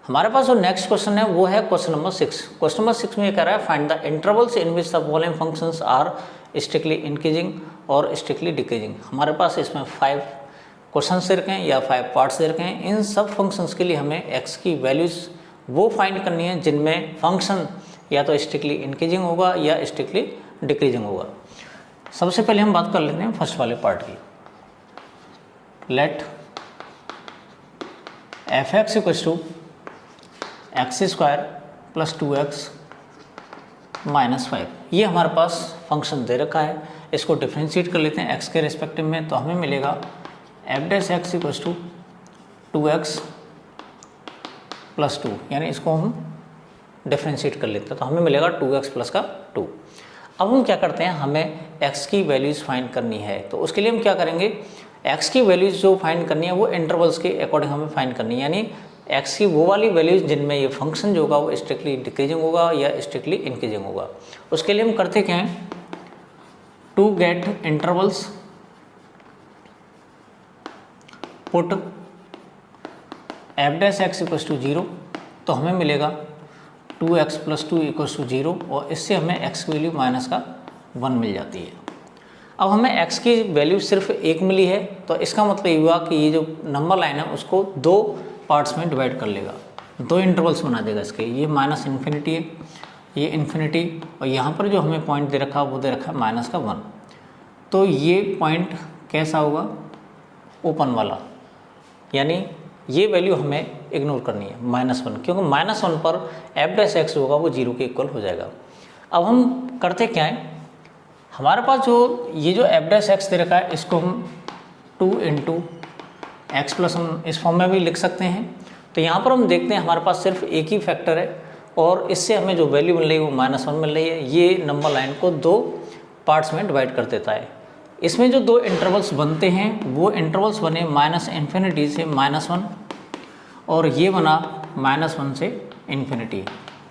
हमारे पास जो next question है वो है क्वेश्चन नंबर 6। क्वेश्चन नंबर 6 में ये कह रहा है find the intervals in which the following functions are strictly increasing और स्ट्रिक्टली डिक्रीजिंग। हमारे पास इसमें 5 क्वेश्चंस दे रखे हैं या 5 पार्ट्स दे रखे हैं। इन सब फंक्शंस के लिए हमें एक्स की वैल्यूज़ वो फाइंड करनी है जिनमें फंक्शन या तो स्ट्रिक्टली इंक्रीजिंग होगा या स्ट्रिक्टली डिक्रीजिंग होगा। सबसे पहले हम बात कर लेते हैं फर्स्ट वाले पार्ट की। Let f x equals to x square plus 2x minus 5, ये हमारे पास फंक्शन दे रखा है। इसको डिफ्रेंशिएट कर लेते हैं एक्स के रिस्पेक्टिव में, तो हमें मिलेगा f dash x equals to 2x plus 2, यानी इसको हम डिफ्रेंशिएट कर लेते हैं तो हमें मिलेगा 2x प्लस का 2। अब हम क्या करते हैं, हमें x की वैल्यूज़ फाइंड करनी है, तो उसके लिए हम क्या करेंगे, x की वैल्यूज़ जो फाइंड करनी है वो इंटरवल्स के अकॉर्डिंग हमें फाइंड करनी है, यानी x की वो वाली वैल्यूज़ जिनमें ये फंक्शन जो होगा वो स्ट्रिक्टली डिक्रीजिंग होगा या स्ट्रिक्टली इंक्रीजिंग होगा। उसके लिए हम करते क्या हैं, to get intervals put f dash x equals to 0, तो हमें मिलेगा 2x प्लस 2 इक्वल्स टू 0 और इससे हमें x की वैल्यू माइनस का 1 मिल जाती है। अब हमें x की वैल्यू सिर्फ 1 मिली है, तो इसका मतलब ये हुआ कि ये जो नंबर लाइन है उसको 2 पार्ट्स में डिवाइड कर लेगा, 2 इंटरवल्स बना देगा इसके। ये माइनस इन्फिनिटी है, ये इन्फिनिटी, और यहाँ पर जो हमें पॉइंट दे रखा है वो दे रखा है माइनस का 1। तो ये पॉइंट कैसा होगा, ओपन वाला, यानी ये वैल्यू हमें इग्नोर करनी है -1, क्योंकि -1 पर एफ डैश एक्स होगा वो 0 के इक्वल हो जाएगा। अब हम करते क्या है, हमारे पास जो ये जो एफ डैश एक्स दे रखा है इसको हम 2 इंटू एक्स प्लस हम इस फॉर्म में भी लिख सकते हैं। तो यहाँ पर हम देखते हैं हमारे पास सिर्फ एक ही फैक्टर है और इससे हमें जो वैल्यू मिल रही है वो -1 मिल रही है। ये नंबर लाइन को 2 पार्ट्स में डिवाइड कर देता है। इसमें जो 2 इंटरवल्स बनते हैं वो इंटरवल्स बने -∞ से -1 और ये बना -1 से इन्फिनिटी।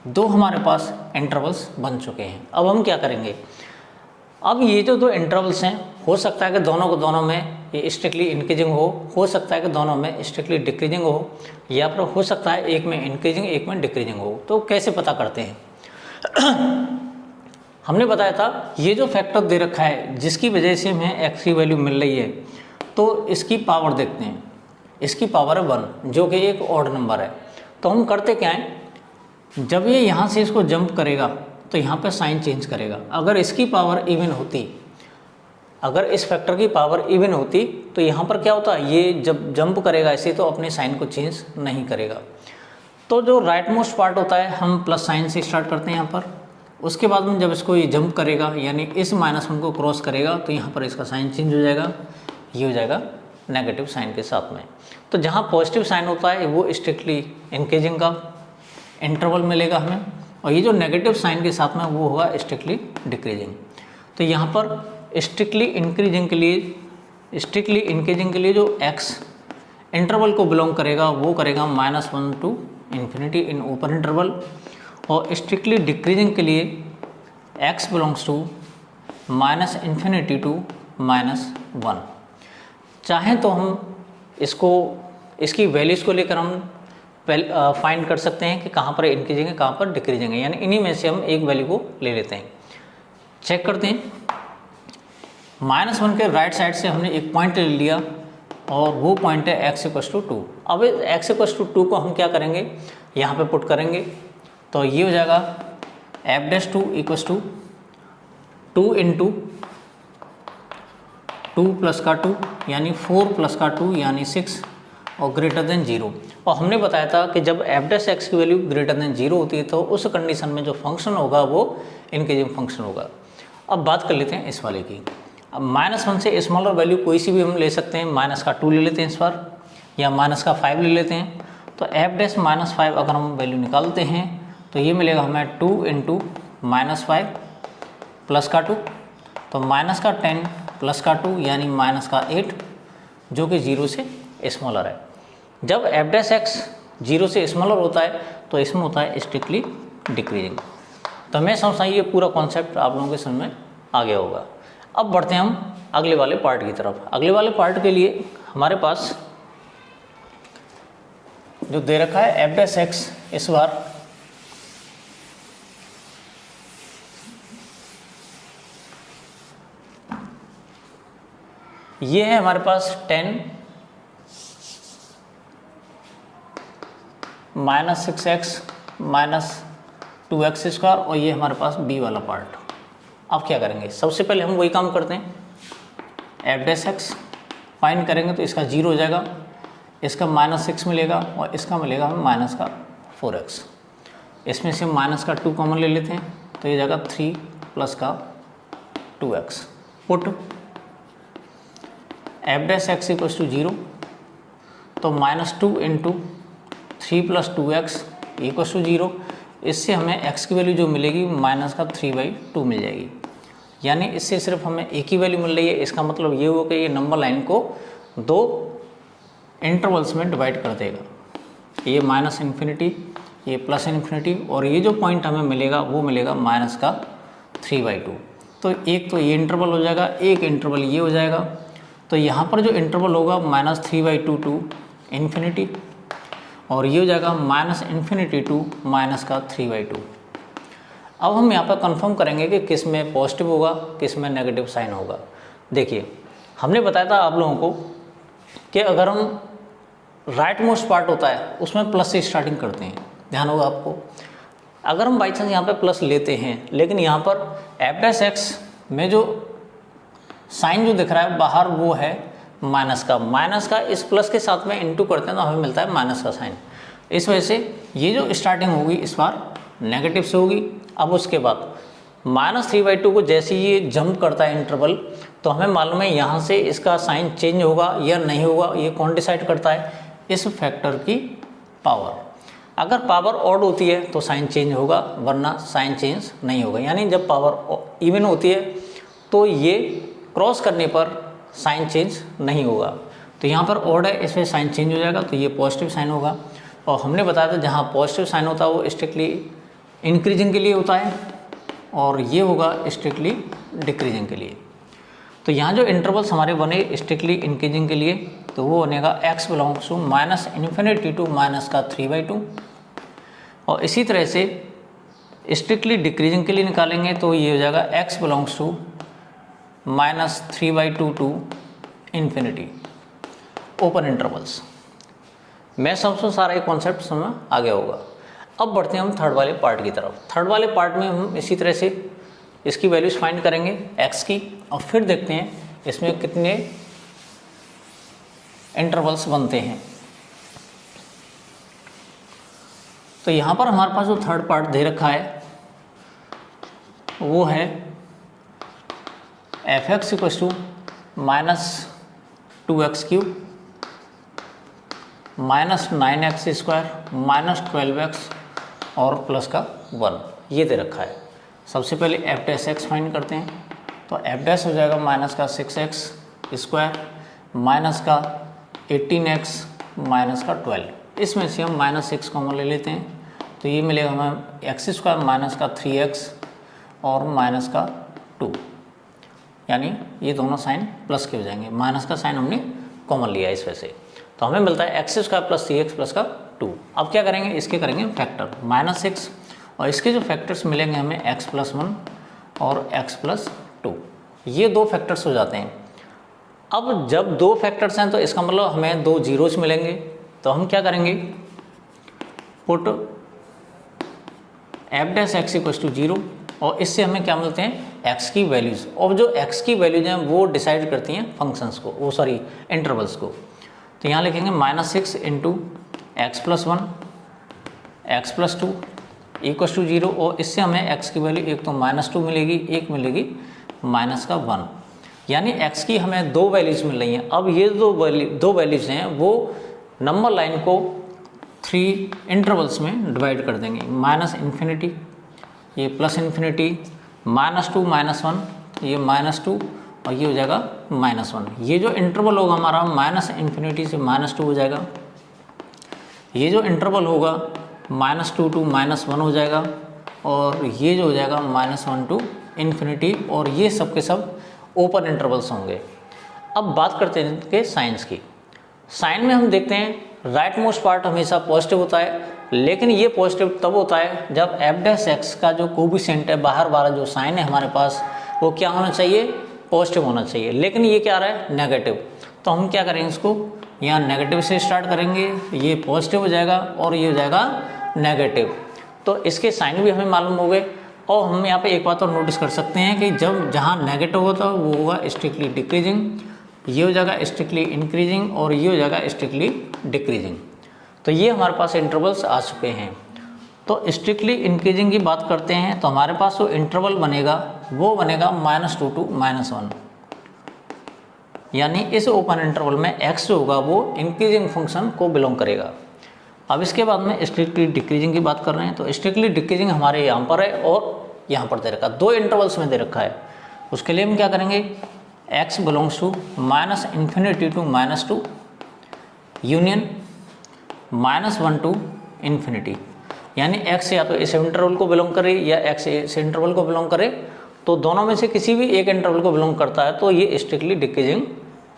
2 हमारे पास इंटरवल्स बन चुके हैं। अब हम क्या करेंगे, अब ये जो 2 इंटरवल्स हैं हो सकता है कि दोनों को दोनों में ये स्ट्रिक्टली इंक्रीजिंग हो सकता है कि दोनों में स्ट्रिक्टली डिक्रीजिंग हो, या फिर हो सकता है एक में इंक्रीजिंग एक में डिक्रीजिंग हो। तो कैसे पता करते हैं हमने बताया था ये जो फैक्टर दे रखा है जिसकी वजह से हमें एक्स की वैल्यू मिल रही है, तो इसकी पावर देखते हैं। इसकी पावर है 1 जो कि एक ऑड नंबर है। तो हम करते क्या हैं, जब ये यहाँ से इसको जंप करेगा तो यहाँ पे साइन चेंज करेगा। अगर इसकी पावर इवन होती, अगर इस फैक्टर की पावर इवन होती तो यहाँ पर क्या होता, ये जब जंप करेगा ऐसे तो अपने साइन को चेंज नहीं करेगा। तो जो राइट मोस्ट पार्ट होता है हम प्लस साइन से स्टार्ट करते हैं यहाँ पर। उसके बाद में जब इसको ये जंप करेगा यानी इस -1 को क्रॉस करेगा तो यहाँ पर इसका साइन चेंज हो जाएगा, ये हो जाएगा नेगेटिव साइन के साथ में। तो जहाँ पॉजिटिव साइन होता है वो स्ट्रिक्टली इंक्रीजिंग का इंटरवल मिलेगा हमें, और ये जो नेगेटिव साइन के साथ में वो होगा स्ट्रिक्टली डिक्रीजिंग। तो यहाँ पर स्ट्रिक्टली इंक्रीजिंग के लिए जो x इंटरवल को बिलोंग करेगा वो करेगा -1 to infinity in open interval, और स्ट्रिक्टली डिक्रीजिंग के लिए x बिलोंग्स टू -∞ टू -1। चाहें तो हम इसको इसकी वैल्यूज़ को लेकर हम फाइंड कर सकते हैं कि कहाँ पर इंक्रीजिंग है कहाँ पर डिक्रीजिंग है, यानी इन्हीं में से हम एक वैल्यू को ले लेते हैं। चेक करते हैं, -1 के राइट साइड से हमने एक पॉइंट ले लिया और वो पॉइंट है x = 2। अब x = 2 को हम क्या करेंगे, यहाँ पे पुट करेंगे, तो ये हो जाएगा f'2 = 2 इंटू 2 प्लस का 2 यानी 4 प्लस का 2 यानी 6 और ग्रेटर देन 0। और हमने बताया था कि जब f' की वैल्यू ग्रेटर देन 0 होती है तो उस कंडीशन में जो फंक्शन होगा वो इंक्रीजिंग फंक्शन होगा। अब बात कर लेते हैं इस वाले की। अब -1 से स्मॉलर वैल्यू कोई सी भी हम ले सकते हैं, -2 ले लेते हैं इस बार, या -5 ले लेते हैं। तो f'-5 अगर हम वैल्यू निकालते हैं तो ये मिलेगा हमें 2 इंटू -5 प्लस का 2, तो -10 प्लस का 2 यानी -8 जो कि 0 से स्मॉलर है। जब f' 0 से स्मॉलर होता है तो इसमें होता है स्ट्रिक्टली डिक्रीजिंग। तो मैं समझता हूँ ये पूरा कॉन्सेप्ट आप लोगों के समझ में आ गया होगा। अब बढ़ते हैं हम अगले वाले पार्ट की तरफ। अगले वाले पार्ट के लिए हमारे पास जो दे रखा है एफ डैश एक्स, इस बार ये है हमारे पास 10 minus 6x minus 2x square, और ये हमारे पास b वाला पार्ट। अब क्या करेंगे, सबसे पहले हम वही काम करते हैं, एफ डैश एक्स फाइंड करेंगे तो इसका 0 हो जाएगा, इसका -6 मिलेगा और इसका मिलेगा हमें माइनस का 4x। इसमें से माइनस का 2 कॉमन ले लेते हैं तो ये जाएगा 3 प्लस का 2x। Put f dash x equal to 0, तो -2 into 3 plus 2x equal to 0। इससे हमें x की वैल्यू जो मिलेगी माइनस का 3/2 मिल जाएगी, यानी इससे सिर्फ हमें एक ही वैल्यू मिल रही है। इसका मतलब ये हुआ कि ये नंबर लाइन को 2 इंटरवल्स में डिवाइड कर देगा, ये -∞, ये +∞, और ये जो पॉइंट हमें मिलेगा वो मिलेगा माइनस का 3/2। तो एक तो ये इंटरवल हो जाएगा, एक इंटरवल ये हो जाएगा। तो यहाँ पर जो इंटरवल होगा -3/2 टू इन्फिनिटी, और ये हो जाएगा -∞ टू माइनस का 3/2। अब हम यहाँ पर कंफर्म करेंगे कि किस में पॉजिटिव होगा, किस में नेगेटिव साइन होगा। देखिए, हमने बताया था आप लोगों को कि अगर हम राइट मोस्ट पार्ट होता है उसमें प्लस से स्टार्टिंग करते हैं, ध्यान होगा आपको। अगर हम बाई चांस यहाँ पे प्लस लेते हैं, लेकिन यहाँ पर एफ डैश एक्स में जो साइन जो दिख रहा है बाहर वो है माइनस का इस प्लस के साथ में इंटू करते हैं तो हमें मिलता है माइनस का साइन। इस वजह से ये जो स्टार्टिंग होगी इस बार नेगेटिव से होगी। अब उसके बाद -3/2 को जैसे ये जंप करता है इंटरवल, तो हमें मालूम है यहाँ से इसका साइन चेंज होगा या नहीं होगा, ये कौन डिसाइड करता है, इस फैक्टर की पावर। अगर पावर ऑड होती है तो साइन चेंज होगा, वरना साइन चेंज नहीं होगा। यानी जब पावर इवन होती है तो ये क्रॉस करने पर साइन चेंज नहीं होगा। तो यहाँ पर ऑड है, इसमें साइन चेंज हो जाएगा, तो ये पॉजिटिव साइन होगा। और हमने बताया था जहाँ पॉजिटिव साइन होता है वो स्ट्रिक्टली इंक्रीजिंग के लिए होता है, और ये होगा स्ट्रिक्टली डिक्रीजिंग के लिए। तो यहाँ जो इंटरवल्स हमारे बने स्ट्रिक्टली इंक्रीजिंग के लिए, तो वो बनेगा x belongs to -∞ to minus का 3/2। और इसी तरह से स्ट्रिक्टली डिक्रीजिंग के लिए निकालेंगे तो ये हो जाएगा x belongs to -3/2 to infinity, open intervals. मैं समझो सारा ये कॉन्सेप्ट समझ आ गया होगा। अब बढ़ते हैं हम थर्ड वाले पार्ट की तरफ। थर्ड वाले पार्ट में हम इसी तरह से इसकी वैल्यूज फाइंड करेंगे x की, और फिर देखते हैं इसमें कितने इंटरवल्स बनते हैं। तो यहाँ पर हमारे पास जो थर्ड पार्ट दे रखा है वो है f(x) equals to -2x³ -9x² -12x और प्लस का 1, ये दे रखा है। सबसे पहले एफ डैश एक्स फाइंड करते हैं, तो एफ डैश हो जाएगा -6x² माइनस का 18x माइनस का 12। इसमें से हम -6 कॉमन ले लेते हैं, तो ये मिलेगा हमें x² माइनस का 3x और माइनस का 2, यानी ये दोनों साइन प्लस के हो जाएंगे। माइनस का साइन हमने कॉमन लिया इस वजह से, तो हमें मिलता है x² प्लस 3x प्लस का 2। अब क्या करेंगे, इसके करेंगे फैक्टर -6, और इसके जो फैक्टर्स मिलेंगे हमें x+1 और x+2, ये 2 फैक्टर्स हो जाते हैं। अब जब 2 फैक्टर्स हैं तो इसका मतलब हमें 2 जीरोस मिलेंगे, तो हम क्या करेंगे, पुट f(x) इक्वल्स टू 0, और इससे हमें क्या मिलते हैं, x की वैल्यूज़। और जो x की वैल्यूज हैं वो डिसाइड करती हैं फंक्शंस को, वो सॉरी इंटरवल्स को। तो यहाँ लिखेंगे -6 into x+1 x+2 equals to 0, और इससे हमें x की वैल्यू एक तो -2 मिलेगी, एक मिलेगी -1, यानी x की हमें 2 वैल्यूज़ मिल रही हैं। अब ये दो वैल्यूज़ हैं वो नंबर लाइन को 3 इंटरवल्स में डिवाइड कर देंगे, -∞, ये +∞, -2 -1, ये -2, और ये हो जाएगा -1। ये जो इंटरवल होगा हमारा -∞ से -2 हो जाएगा, ये जो इंटरवल होगा -2 टू -1 हो जाएगा, और ये जो हो जाएगा -1 टू इन्फिनिटी, और ये सब के सब ओपन इंटरवल्स होंगे। अब बात करते हैं कि साइंस की। साइन में हम देखते हैं राइट मोस्ट पार्ट हमेशा पॉजिटिव होता है, लेकिन ये पॉजिटिव तब होता है जब एफ डैश एक्स का जो कोफिशिएंट है, बाहर वाला जो साइन है हमारे पास, वो क्या होना चाहिए, पॉजिटिव होना चाहिए। लेकिन ये क्या आ रहा है, नेगेटिव। तो हम क्या करेंगे, इसको यहाँ नेगेटिव से स्टार्ट करेंगे, ये पॉजिटिव हो जाएगा और ये हो जाएगा नेगेटिव। तो इसके साइन भी हमें मालूम हो गए। और हम यहाँ पे एक बात और नोटिस कर सकते हैं कि जब जहाँ नेगेटिव होता है वो होगा स्ट्रिक्टली डिक्रीजिंग, ये हो जाएगा स्ट्रिक्टली इंक्रीजिंग और ये हो जाएगा स्ट्रिक्टली डिक्रीजिंग। तो ये हमारे पास इंटरवल्स आ चुके हैं। तो स्ट्रिक्टली इंक्रीजिंग की बात करते हैं तो हमारे पास जो इंटरवल बनेगा वो बनेगा -2 to -1, यानी इस ओपन इंटरवल में x जो होगा वो इंक्रीजिंग फंक्शन को बिलोंग करेगा। अब इसके बाद में स्ट्रिक्टली डिक्रीजिंग की बात कर रहे हैं। तो स्ट्रिक्टली डिक्रीजिंग हमारे यहाँ पर है और यहाँ पर दे रखा है, 2 इंटरवल्स में दे रखा है। उसके लिए हम क्या करेंगे, x belongs to -∞ to -2 union -1 to ∞, यानी x या तो इस इंटरवल को बिलोंग करे या x इस इंटरवल को बिलोंग करे, तो दोनों में से किसी भी एक इंटरवल को बिलोंग करता है तो ये स्ट्रिक्टली डिक्रीजिंग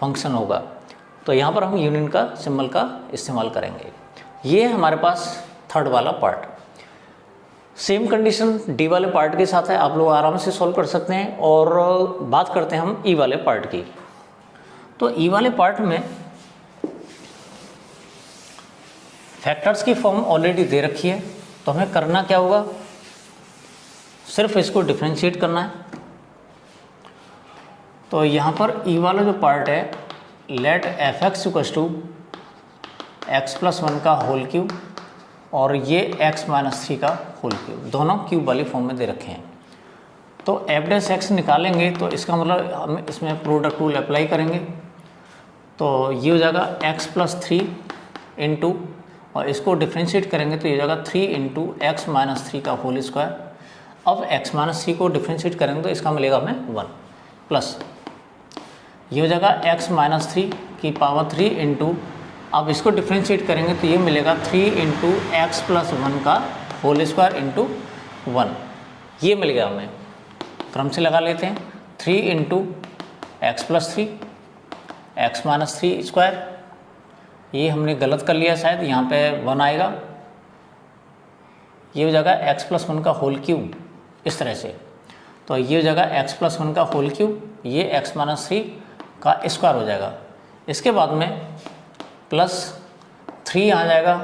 फंक्शन होगा। तो यहाँ पर हम यूनियन का सिंबल का इस्तेमाल करेंगे। ये है हमारे पास थर्ड वाला पार्ट। सेम कंडीशन डी वाले पार्ट के साथ है, आप लोग आराम से सॉल्व कर सकते हैं। और बात करते हैं हम ई वाले पार्ट की। तो ई वाले पार्ट में फैक्टर्स की फॉर्म ऑलरेडी दे रखी है, तो हमें करना क्या होगा, सिर्फ इसको डिफरेंशिएट करना है। तो यहाँ पर ई वाला जो पार्ट है, let f x equals to x+1 का होल क्यूब और ये x-3 का होल क्यूब, दोनों क्यूब वाली फॉर्म में दे रखे हैं। तो एफ डैश एक्स निकालेंगे तो इसका मतलब हम इसमें प्रोडक्ट रूल अप्लाई करेंगे। तो ये हो जाएगा x+3 इंटू, और इसको डिफ्रेंशिएट करेंगे तो ये हो जाएगा 3 इंटू x-3 का होल स्क्वायर। अब x-3 को डिफ्रेंशिएट करेंगे तो इसका मिलेगा हमें 1 प्लस, ये हो जाएगा x-3 की पावर 3 इंटू, अब इसको डिफ्रेंशिएट करेंगे तो ये मिलेगा 3 इंटू x+1 का होल स्क्वायर इंटू 1, ये मिल गया हमें। क्रम से लगा लेते हैं, 3 इंटू x+3 x-3 स्क्वायर, ये हमने गलत कर लिया शायद, यहाँ पे 1 आएगा, ये हो जाएगा x+1 का होल क्यूब इस तरह से। तो ये हो जाएगा x+1 का होल क्यूब, ये x-3 का स्क्वायर हो जाएगा। इसके बाद में प्लस 3 आ जाएगा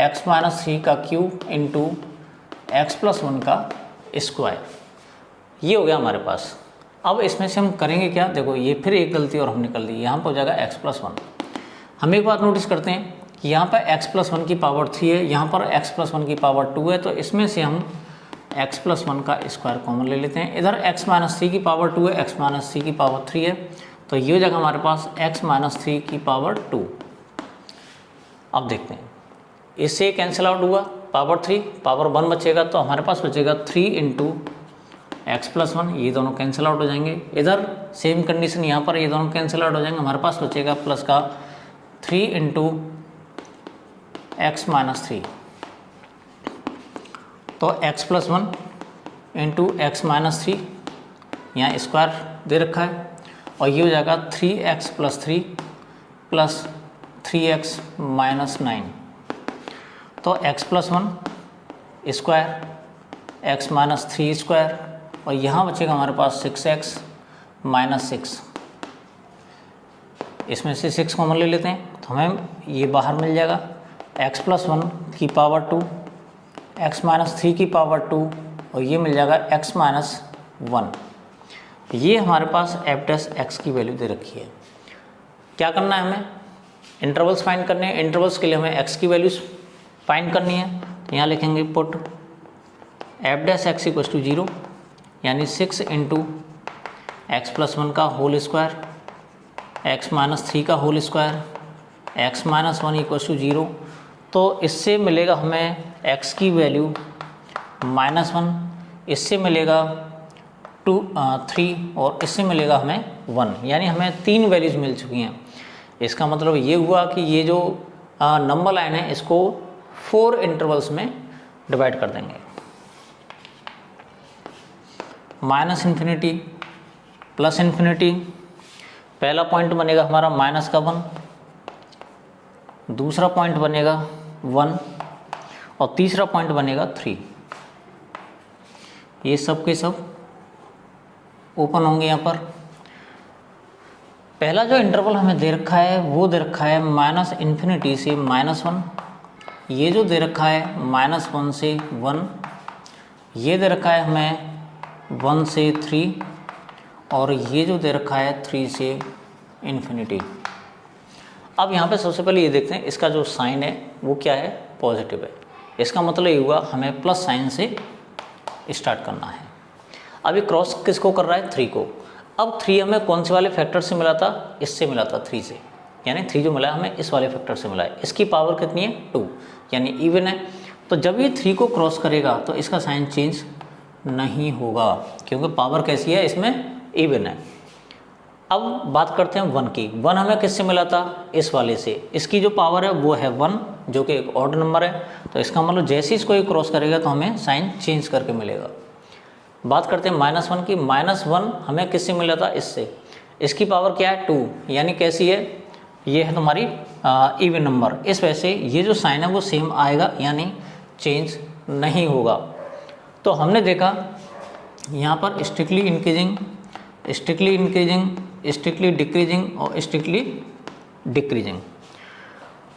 x-3 का क्यूब इंटू x+1 का स्क्वायर, ये हो गया हमारे पास। अब इसमें से हम करेंगे क्या, देखो ये फिर एक गलती और हमने कर दी, यहाँ पर हो जाएगा x+1। हम एक बात नोटिस करते हैं कि यहाँ पर x+1 की पावर 3 है, यहाँ पर x+1 की पावर 2 है, तो इसमें से हम x+1 का स्क्वायर कॉमन ले लेते हैं। इधर x-3 की पावर 2 है, x-3 की पावर 3 है, तो ये हो जाएगा हमारे पास x-3 की पावर 2। अब देखते हैं, इससे कैंसिल आउट हुआ, पावर 3 पावर 1 बचेगा, तो हमारे पास बचेगा 3 इंटू x+1, ये दोनों कैंसिल आउट हो जाएंगे। इधर सेम कंडीशन यहाँ पर, ये दोनों कैंसिल आउट हो जाएंगे, हमारे पास बचेगा प्लस का 3 इंटू x-3, तो x+1 इंटू x-3, यहाँ स्क्वायर दे रखा है, और ये हो जाएगा 3x+3 प्लस 3x - 9, तो x+1 स्क्वायर x-3 स्क्वायर, और यहाँ बचेगा हमारे पास 6x - 6, इसमें से 6 कॉमन ले लेते हैं तो हमें ये बाहर मिल जाएगा x+1 की पावर 2 x-3 की पावर 2, और ये मिल जाएगा x-1। ये हमारे पास एफ डैश एक्स की वैल्यू दे रखी है। क्या करना है हमें, इंटरवल्स फाइंड करने हैं। इंटरवल्स के लिए हमें एक्स की वैल्यूज फाइंड करनी है। तो यहाँ लिखेंगे put f dash x equals to 0, यानी 6 इंटू x+1 का होल स्क्वायर x-3 का whole square x-1 equals to 0। तो इससे मिलेगा हमें x की वैल्यू -1, इससे मिलेगा 3 और इससे मिलेगा हमें 1, यानी हमें 3 वैल्यूज मिल चुकी हैं। इसका मतलब ये हुआ कि ये जो नंबर लाइन है इसको 4 इंटरवल्स में डिवाइड कर देंगे। -∞, +∞, पहला पॉइंट बनेगा हमारा -1, दूसरा पॉइंट बनेगा 1 और तीसरा पॉइंट बनेगा 3। ये सब के सब ओपन होंगे यहाँ पर। पहला जो इंटरवल हमें दे रखा है वो दे रखा है -∞ से -1। ये जो दे रखा है -1 से 1। ये दे रखा है हमें 1 से 3 और ये जो दे रखा है 3 से इन्फिनिटी। अब यहाँ पे सबसे पहले ये देखते हैं इसका जो साइन है वो क्या है, पॉजिटिव है। इसका मतलब ये हुआ हमें प्लस साइन से स्टार्ट करना है। अब ये क्रॉस किसको कर रहा है, 3 को। अब 3 हमें कौन से वाले फैक्टर से मिला था, इससे मिला था 3 से, यानी 3 जो मिला है हमें इस वाले फैक्टर से मिला है। इसकी पावर कितनी है, 2, यानी इवन है। तो जब ये 3 को क्रॉस करेगा तो इसका साइन चेंज नहीं होगा, क्योंकि पावर कैसी है, इसमें इवन है। अब बात करते हैं 1 की। 1 हमें किससे मिला था, इस वाले से। इसकी जो पावर है वो है 1, जो कि एक ऑड नंबर है। तो इसका मतलब जैसे इसको ये क्रॉस करेगा तो हमें साइन चेंज करके मिलेगा। बात करते हैं -1 की। -1 हमें किससे मिला था, इससे। इसकी पावर क्या है, 2, यानी कैसी है, ये है तुम्हारी इवन नंबर। इस वजह से ये जो साइन है वो सेम आएगा, यानी चेंज नहीं होगा। तो हमने देखा यहाँ पर strictly increasing, strictly increasing, strictly decreasing और स्ट्रिक्टली डिक्रीजिंग।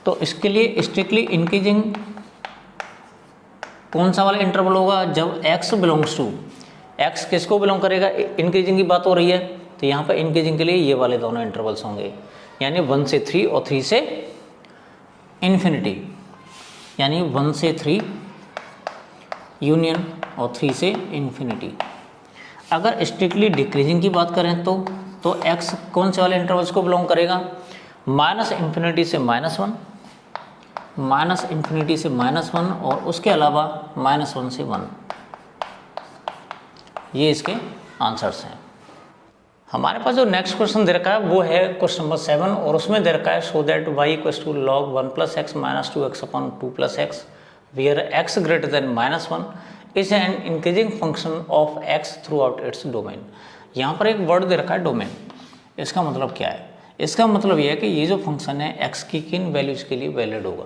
तो इसके लिए स्ट्रिक्टली इंक्रीजिंग कौन सा वाला इंटरवल होगा, जब x बिलोंग्स टू, x किसको बिलोंग करेगा, इंक्रीजिंग की बात हो रही है। तो यहाँ पर इंक्रीजिंग के लिए ये वाले दोनों इंटरवल्स होंगे, यानी 1 से 3 और 3 से इन्फिनिटी, यानी 1 से 3 यूनियन और 3 से इन्फिनिटी। अगर स्ट्रिक्टली डिक्रीजिंग की बात करें तो x कौन से वाले इंटरवल्स को बिलोंग करेगा, -∞ से -1, -∞ से -1 और उसके अलावा -1 से 1। ये इसके आंसर्स हैं। हमारे पास जो नेक्स्ट क्वेश्चन दे रखा है वो है क्वेश्चन नंबर 7 और उसमें दे रखा है so that y = log 1 + x - 2x / 2 + x where x greater than -1 is an increasing function of x throughout its domain। यहाँ पर एक वर्ड दे रखा है डोमेन। इसका मतलब क्या है, इसका मतलब यह है कि ये जो फंक्शन है x की किन वैल्यूज़ के लिए वैलिड होगा।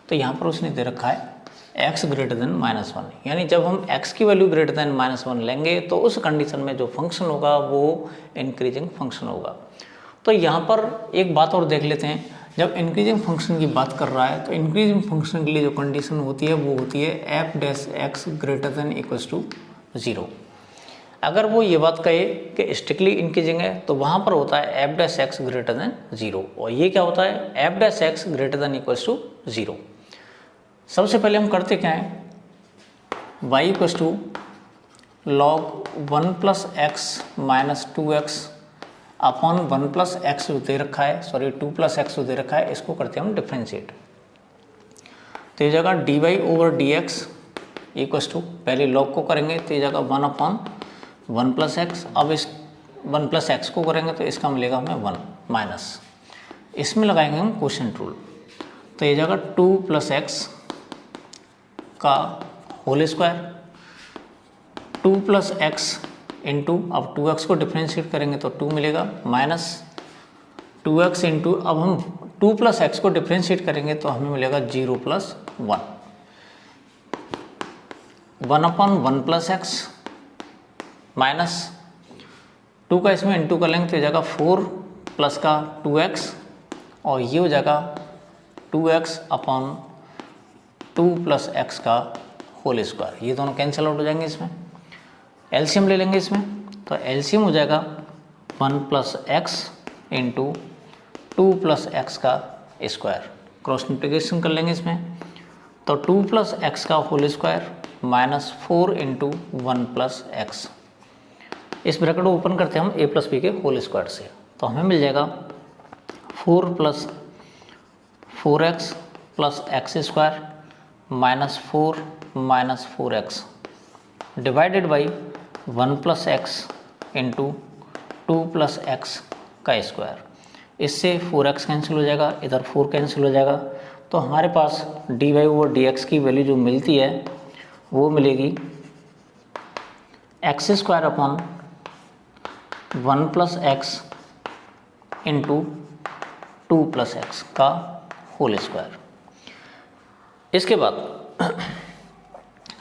तो यहाँ पर उसने दे रखा है x greater than -1, यानी जब हम x की वैल्यू greater than -1 लेंगे तो उस कंडीशन में जो फंक्शन होगा वो इंक्रीजिंग फंक्शन होगा। तो यहाँ पर एक बात और देख लेते हैं, जब इंक्रीजिंग फंक्शन की बात कर रहा है तो इंक्रीजिंग फंक्शन के लिए जो कंडीशन होती है वो होती है f' greater than = 0। अगर वो ये बात कहे कि स्ट्रिक्टली इंक्रीजिंग है तो वहाँ पर होता है f' greater than 0, और ये क्या होता है f' greater than = 0। सबसे पहले हम करते क्या हैं, y = log 1 + x - 2x upon 1 + x जो दे रखा है, सॉरी 2 + x जो दे रखा है, इसको करते हैं हम डिफ्रेंशिएट। तो ये जगह dy/dx = पहले log को करेंगे तो ये जगह 1/1 + x। अब इस 1 + x को करेंगे तो इसका मिलेगा हमें 1 माइनस, इसमें लगाएंगे हम क्वोशिएंट रूल। तो ये जगह 2 + x का होल स्क्वायर, 2 + x इंटू, अब 2x को डिफ्रेंशिएट करेंगे तो 2 मिलेगा, माइनस 2x इंटू, अब हम 2 + x को डिफ्रेंशिएट करेंगे तो हमें मिलेगा 0 + 1, 1/1 + x माइनस 2 का इसमें इंटू कर लेंगे तो ये जाएगा 4 प्लस का 2x और ये हो जाएगा 2x/2 + x का होल स्क्वायर। ये दोनों कैंसिल आउट हो जाएंगे, इसमें एलसीएम ले लेंगे इसमें, तो एलसीएम हो जाएगा 1 + x इंटू 2 + x का स्क्वायर। क्रॉस मल्टीप्लिकेशन कर लेंगे इसमें, तो 2 + x का whole square minus 4 into 1 + x। इस ब्रैकेट को ओपन करते हैं हम a + b के होल स्क्वायर से, तो हमें मिल जाएगा 4 + 4x + x² -4 - 4x divided by 1 + x into 2 + x का स्क्वायर। इससे 4x कैंसिल हो जाएगा, इधर 4 कैंसिल हो जाएगा, तो हमारे पास dy/dx की वैल्यू जो मिलती है वो मिलेगी x² upon 1 + x into 2 + x का होल स्क्वायर। इसके बाद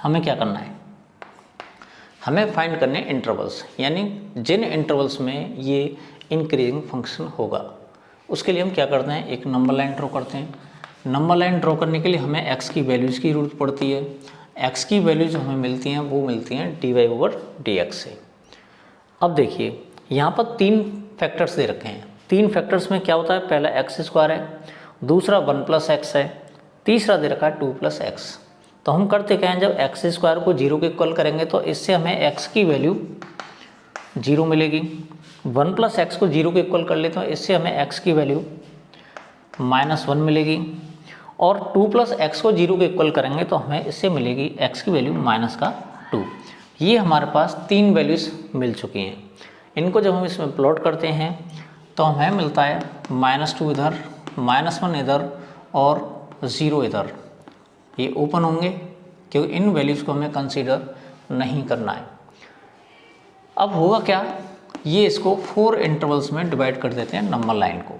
हमें क्या करना है, हमें फाइंड करने इंटरवल्स, यानी जिन इंटरवल्स में ये इंक्रीजिंग फंक्शन होगा। उसके लिए हम क्या करते हैं, एक नंबर लाइन ड्रॉ करते हैं। नंबर लाइन ड्रॉ करने के लिए हमें x की वैल्यूज़ की जरूरत पड़ती है। x की वैल्यूज हमें मिलती हैं, वो मिलती हैं dy/dx से। अब देखिए यहाँ पर 3 फैक्टर्स दे रखे हैं। 3 फैक्टर्स में क्या होता है, पहला x² है, दूसरा 1 + x है, तीसरा दे रखा है 2 + x। तो हम करते क्या हैं, जब x² को 0 के इक्वल करेंगे तो इससे हमें x की वैल्यू 0 मिलेगी। 1 + x को 0 के इक्वल कर लेते हैं, इससे हमें x की वैल्यू -1 मिलेगी। और 2 + x को 0 के इक्वल करेंगे तो हमें इससे मिलेगी x की वैल्यू -2। ये हमारे पास 3 वैल्यूज़ मिल चुकी हैं। इनको जब हम इसमें प्लॉट करते हैं तो हमें मिलता है -2 इधर, -1 इधर और 0 इधर। ये ओपन होंगे क्योंकि इन वैल्यूज़ को हमें कंसीडर नहीं करना है। अब होगा क्या, ये इसको 4 इंटरवल्स में डिवाइड कर देते हैं नंबर लाइन को।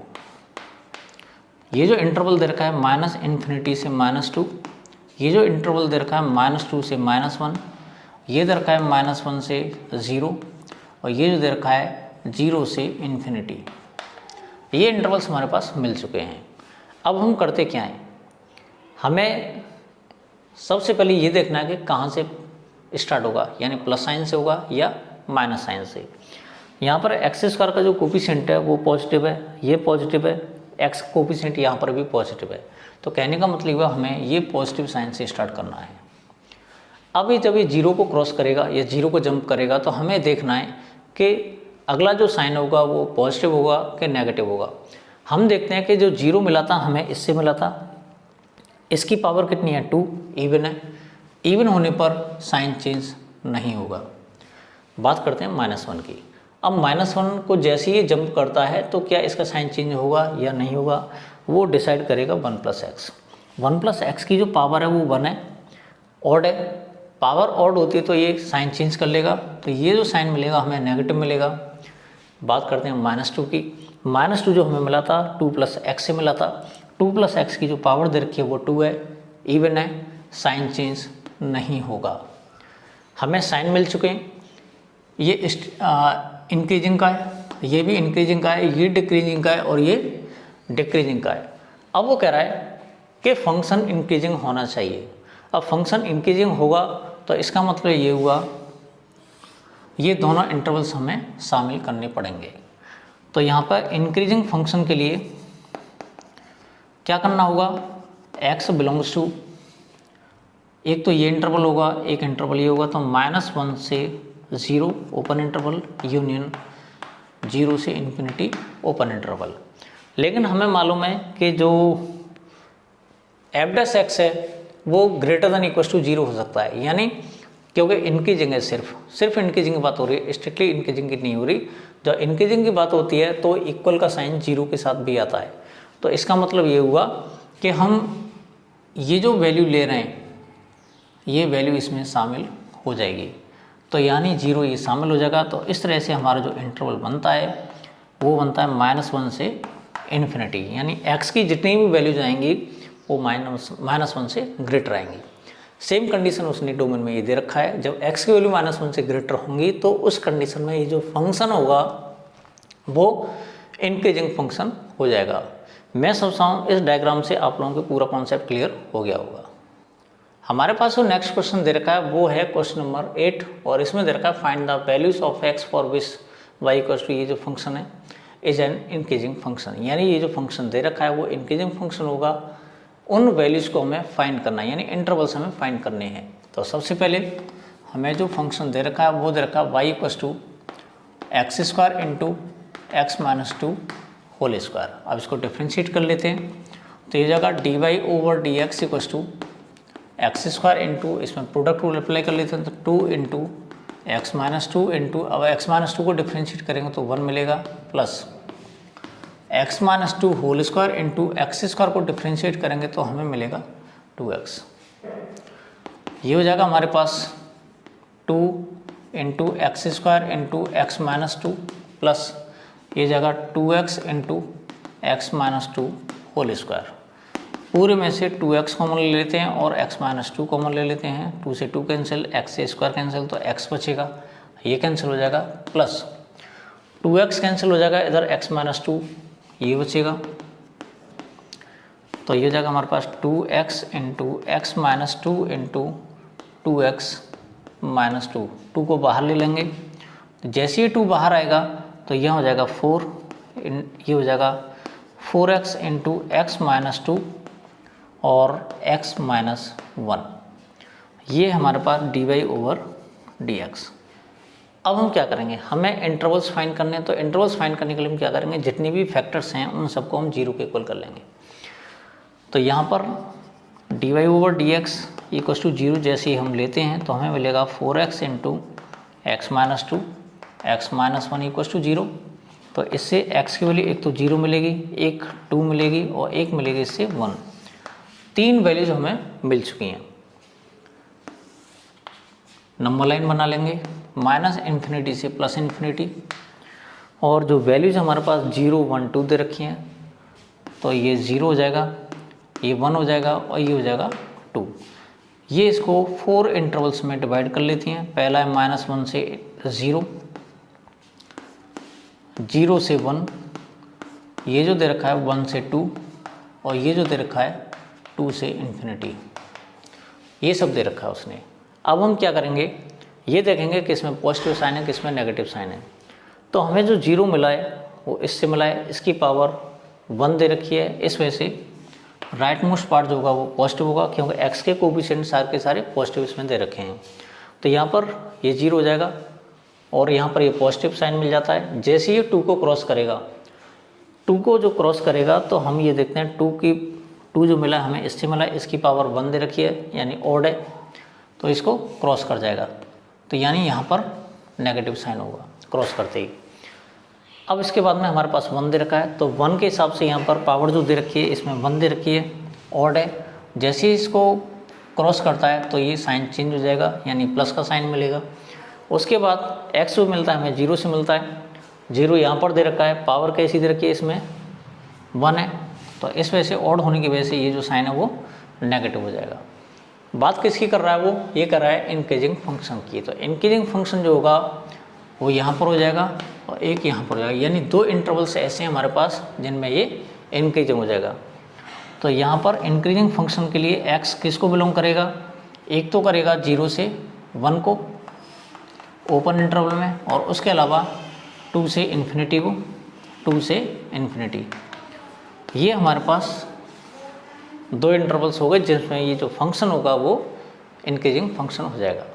ये जो इंटरवल दे रखा है -∞ से -2, ये जो इंटरवल दे रखा है -2 से -1, ये दे रखा है -1 से 0 और ये जो दे रखा है 0 से ∞। ये इंटरवल्स हमारे पास मिल चुके हैं। अब हम करते क्या हैं, हमें सबसे पहले ये देखना है कि कहाँ से स्टार्ट होगा, यानी प्लस साइन से होगा या माइनस साइन से। यहाँ पर x² का जो कोफिशिएंट है वो पॉजिटिव है, ये पॉजिटिव है, x कोफिशिएंट यहाँ पर भी पॉजिटिव है। तो कहने का मतलब है हमें ये पॉजिटिव साइन से स्टार्ट करना है। अब जब ये 0 को क्रॉस करेगा या 0 को जंप करेगा तो हमें देखना है कि अगला जो साइन होगा वो पॉजिटिव होगा कि नेगेटिव होगा। हम देखते हैं कि जो 0 मिला था हमें इससे मिला था, इसकी पावर कितनी है 2, इवन है। इवन होने पर साइन चेंज नहीं होगा। बात करते हैं -1 की। अब -1 को जैसे ही जंप करता है तो क्या इसका साइन चेंज होगा या नहीं होगा, वो डिसाइड करेगा 1 + x। 1 + x की जो पावर है वो 1 है, ऑड है। पावर ऑड होती है तो ये साइन चेंज कर लेगा, तो ये जो साइन मिलेगा हमें नेगेटिव मिलेगा। बात करते हैं -2 की। -2 जो हमें मिला था 2 + x से मिला था। 2 + x की जो पावर दे रखी है वो 2 है, इवन है, साइन चेंज नहीं होगा। हमें साइन मिल चुके हैं, ये इंक्रीजिंग का है, ये भी इंक्रीजिंग का है, ये डिक्रीजिंग का है और ये डिक्रीजिंग का है। अब वो कह रहा है कि फंक्शन इंक्रीजिंग होना चाहिए। अब फंक्शन इंक्रीजिंग होगा तो इसका मतलब ये हुआ ये दोनों इंटरवल्स हमें शामिल करने पड़ेंगे। तो यहाँ पर इंक्रीजिंग फंक्शन के लिए क्या करना होगा, x बिलोंग्स टू, एक तो ये इंटरवल होगा, एक इंटरवल ये होगा, तो -1 से 0 ओपन इंटरवल यूनियन 0 से ∞ ओपन इंटरवल। लेकिन हमें मालूम है कि जो f' है वो ग्रेटर देन इक्वल टू 0 हो सकता है, यानी क्योंकि इंक्रीजिंग है, सिर्फ इंक्रीजिंग की बात हो रही है, स्ट्रिक्टली इंक्रीजिंग की नहीं हो रही। जब इंक्रीजिंग की बात होती है तो इक्वल का साइन 0 के साथ भी आता है। तो इसका मतलब ये हुआ कि हम ये जो वैल्यू ले रहे हैं ये वैल्यू इसमें शामिल हो जाएगी, तो यानी 0 ये शामिल हो जाएगा। तो इस तरह से हमारा जो इंटरवल बनता है वो बनता है -1 से ∞, यानी x की जितनी भी वैल्यूज आएंगी वो -1 से ग्रेटर आएंगी। सेम कंडीशन उसने डोमेन में ये दे रखा है, जब x की वैल्यू -1 से ग्रेटर होंगी तो उस कंडीशन में ये जो फंक्शन होगा वो इंक्रीजिंग फंक्शन हो जाएगा। मैं समझता हूँ इस डायग्राम से आप लोगों को पूरा कॉन्सेप्ट क्लियर हो गया होगा। हमारे पास जो नेक्स्ट क्वेश्चन दे रखा है वो है क्वेश्चन नंबर 8 और इसमें दे रखा है find the values of x for which y equals to, ये जो फंक्शन है इज एन इंक्रीजिंग फंक्शन, यानी ये जो फंक्शन दे रखा है वो इंक्रीजिंग फंक्शन होगा। उन वैल्यूज को हमें फाइंड करना है, यानी इंटरवल्स हमें फाइंड करने हैं। तो सबसे पहले हमें जो फंक्शन दे रखा है वो दे रखा है y equals to x² into x - 2 whole square. अब इसको डिफ्रेंशिएट कर लेते हैं, तो ये जगह dy/dx equals to x² into, इसमें प्रोडक्ट रूल अप्लाई कर लेते हैं तो 2 इंटू x - 2 इंटू, अब x - 2 को डिफ्रेंशिएट करेंगे तो 1 मिलेगा, plus x - 2 whole square into x² को डिफ्रेंशिएट करेंगे तो हमें मिलेगा 2x। ये हो जाएगा हमारे पास 2 into x² into x - 2 plus ये जगह 2x into x - 2 whole square. पूरे में से 2x कॉमन ले लेते हैं और x माइनस 2 कॉमन ले लेते हैं। 2 से 2 कैंसिल, x से स्क्वायर कैंसिल, तो x बचेगा, ये कैंसिल हो जाएगा, प्लस 2x कैंसिल हो जाएगा, इधर x माइनस 2 ये बचेगा, तो ये हो जाएगा हमारे पास 2x into x minus 2 into 2x minus 2। 2 को बाहर ले लेंगे, तो जैसे ही 2 बाहर आएगा तो यह हो जाएगा 4, ये हो जाएगा 4x इंटू एक्स माइनस 2 और x माइनस 1। ये हमारे पास dy ओवर dx। अब हम क्या करेंगे, हमें इंटरवल्स फाइंड करने हैं, तो इंटरवल्स फाइंड करने के लिए हम क्या करेंगे, जितनी भी फैक्टर्स हैं उन सबको हम 0 के इक्वल कर लेंगे। तो यहाँ पर dy over dx equals to 0 जैसे ही हम लेते हैं तो हमें मिलेगा 4x into x minus 2 x minus 1 equals to 0। तो इससे x की वैल्यू एक तो 0 मिलेगी, एक 2 मिलेगी और एक मिलेगी इससे 1। 3 वैल्यूज हमें मिल चुकी हैं। नंबर लाइन बना लेंगे माइनस इन्फिनिटी से प्लस इन्फिनिटी, और जो वैल्यूज हमारे पास 0 1 2 दे रखी हैं तो ये 0 हो जाएगा, ये 1 हो जाएगा और ये हो जाएगा 2। ये इसको 4 इंटरवल्स में डिवाइड कर लेती हैं। पहला है -1 से 0, 0 से 1, ये जो दे रखा है 1 से 2 और ये जो दे रखा है 2 से इन्फिनिटी, ये सब दे रखा है उसने। अब हम क्या करेंगे, ये देखेंगे कि इसमें पॉजिटिव साइन है, किसमें नेगेटिव साइन है। तो हमें जो 0 मिला है वो इससे मिला है, इसकी पावर 1 दे रखी है, इस वजह से राइट मोस्ट पार्ट जो होगा वो पॉजिटिव होगा, क्योंकि x के कोफिशिएंट सारे के सारे पॉजिटिव इसमें दे रखे हैं। तो यहाँ पर ये 0 हो जाएगा और यहाँ पर ये पॉजिटिव साइन मिल जाता है। जैसे ही 2 को क्रॉस करेगा, 2 को जो क्रॉस करेगा तो हम ये देखते हैं 2 जो मिला हमें इससे मिला, इसकी पावर 1 दे रखी है यानी ऑड है, तो इसको क्रॉस कर जाएगा, तो यानी यहाँ पर नेगेटिव साइन होगा क्रॉस करते ही। अब इसके बाद में हमारे पास 1 दे रखा है, तो 1 के हिसाब से यहाँ पर पावर जो दे रखी है इसमें 1 दे रखी है, ऑड है। जैसे ही इसको क्रॉस करता है तो ये साइन चेंज हो जाएगा यानी प्लस का साइन मिलेगा। उसके बाद x जो मिलता है हमें 0 से मिलता है, 0 यहाँ पर दे रखा है, पावर कैसी दे रखी है इसमें 1 है, तो इस वजह से ऑड होने की वजह से ये जो साइन है वो नेगेटिव हो जाएगा। बात किसकी कर रहा है वो, ये कर रहा है इंक्रीजिंग फंक्शन की। तो इंक्रीजिंग फंक्शन जो होगा वो यहाँ पर हो जाएगा और एक यहाँ पर हो जाएगा, यानी 2 इंटरवल्स ऐसे हैं हमारे पास जिनमें ये इंक्रीजिंग हो जाएगा। तो यहाँ पर इंक्रीजिंग फंक्शन के लिए x किसको बिलोंग करेगा, एक तो करेगा 0 से 1 को ओपन इंटरवल में, और उसके अलावा 2 से इन्फिनिटी को, 2 से इन्फिनिटी। ये हमारे पास 2 इंटरवल्स हो गए जिसमें ये जो फंक्शन होगा वो इंक्रीजिंग फंक्शन हो जाएगा।